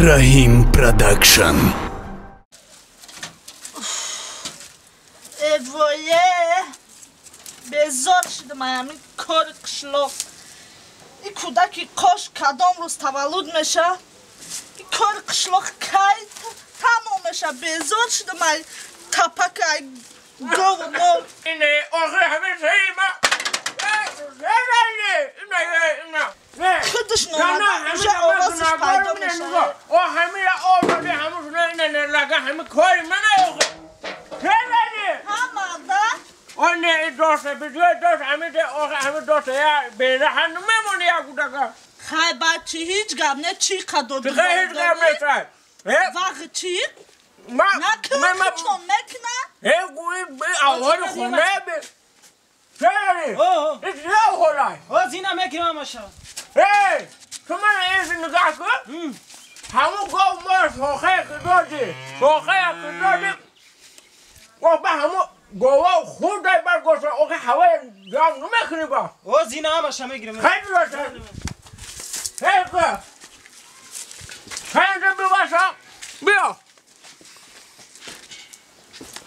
Rahim Production. Evoye bezor شدم همین کار قشلاق این کودکی کاش کدام روز تولد میشه این کار قشلاق کی تمام میشه bezor شدم من تپک گو مو اینه آخه همه سیما خودش نمید آوازش پیدا میشه همه آوازه همه لگه همه کاری منه آخه آنه دوسته بدوی دوست همه دوسته یا بیره هنو میمونی یا کودکا خیلی بچه هیچ گم نه چی قدر دیگه هیچ گم نیست واقع چی؟ ما نکنه چون نکنه گویی آوار خونه بی چه ایش نه خولای زینه میکنم ماشا تو من ایزی نگاه کن همون گفت ما شوخه که دادی و به همون گوه خود دای بر گوشه اوه هوای جام نمیکنی با زینه هم ماشا میگیرم خیلی باشه که خیلی بباشم بیا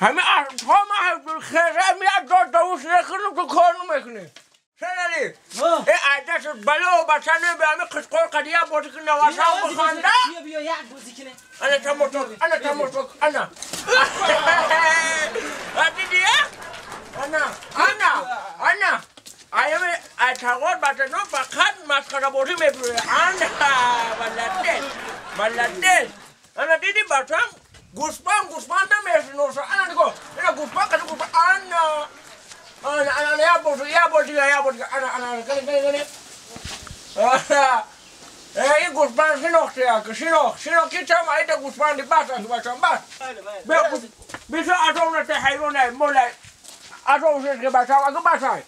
همه تو ما خیره میاد دوست نکنم تو کار نمیکنی سنالی ای عدس بلا و بسنه به همه قشقور قدیه بازی کنه واسه هم بخانده بیا یک بازی کنه انا تموتوک انا دیدیه انا ایمی اتاقات بسنه فقط مسخره بازی میبره انا بلدل انا دیدی بسن گوسپان نمیشنوشه انا نگو اینا گوسپان قدی گوسپان انا یا بازی انا گنی این گوسپان شناخته که شناخ که چم ایتا گوسپان دی بس بیشو اتون نته حیوانه مولای اتون شد که بسا اگه بسای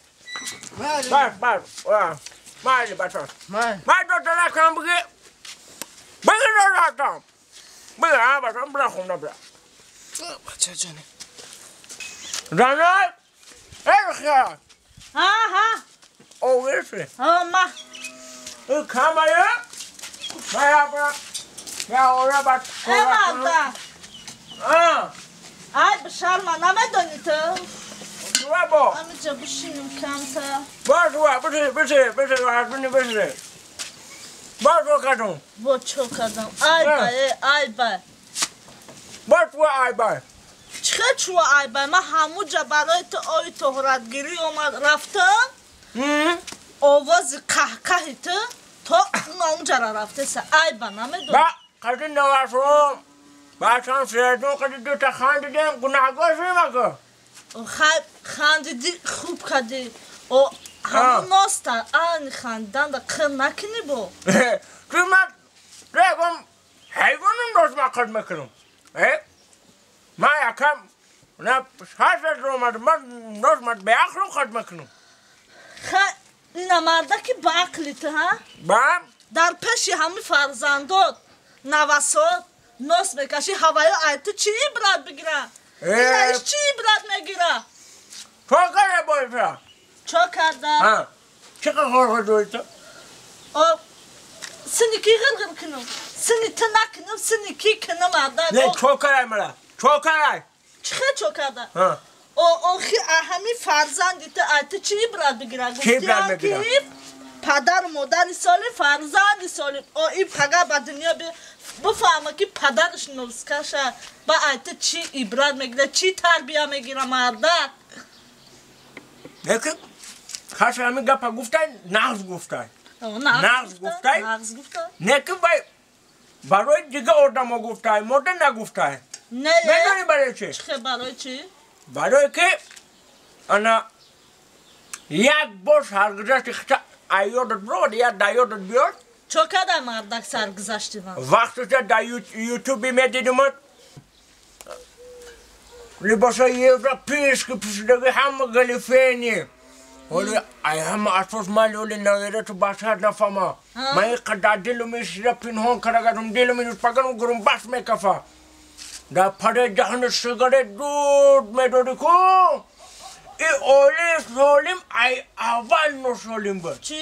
بس مایلی بسا مای دوتا نکنم بگی دوتا بگی ها بسا برا خون نبرا بچه جانه رانای ای خیال ها اویسی ما این کامایه مایا برا یا اورا بات مادا ای بشار ما نمیدونی تو دوا با همینجا بشینیم کم تا دوا بشه باز کدوم با چو کدام ای بای ای بای چه چو ای بای من همون جا برای تو آی تهرتگیری اومد رفتم آواز قهقه تو اونجا را رفته سه ای با نمیدونی با قدی نواسم باشم سیدون قدی دوتا خاندیدیم گناهگاه شیمه خیلی خاندیدی خوب کردی همون ناستا آن خاندن دا قر نکنی با تو من رگم حیوانم دوست ما قد میکنم ما یکم نه شاید رو من دوست به عقلم قد میکنم این مرده که با عقلی تو ها بام در پیشی همین فرزندات نواسات ناس بکشی هوای آیتو چی عبرت بگیره اینش چی عبرت میگیره تو کاره بایفه چو کرده چقدر خورخور دوی تو سنی کی غرغر کنم سنی تو نکنم سنی کی کنم مرده نه چو کاره مرا چو کاره چه چو کرده آخی همین فرزندی تو آیتو چی عبرت بگیره چی عبرت بگیره پدر و مادر سالی فرزند سالی این پگه به دنیا بفهمه که پدرش نوزکشه با ایت چی عبرت میگیره چی تربیه میگیره مردک لیکن خاص همین گپا گفتن نغز گفتن نه که برای دیگه آدم ها گفتن مورد نگفتن نه میدونی برای چی؟ برای چی؟ برای که انا یک بار سرگذشت خطا ایادت برود یا دایادت بیاد چو کده مردک سرگذشتی من؟ وقتی که در یوتیوبی میدیدم لباس های پیش که پیشدگی همه گلیفینی ولی همه اساس مالی نگیره تو باشد نفهمه من این قدر دلو میشیده پنهان کرگرم دلو میشید پگرم گرم بس میکفه در پره جهان سیگاره دود میدودی کن این اولی سالیم ای اول نو سالیم بود چی؟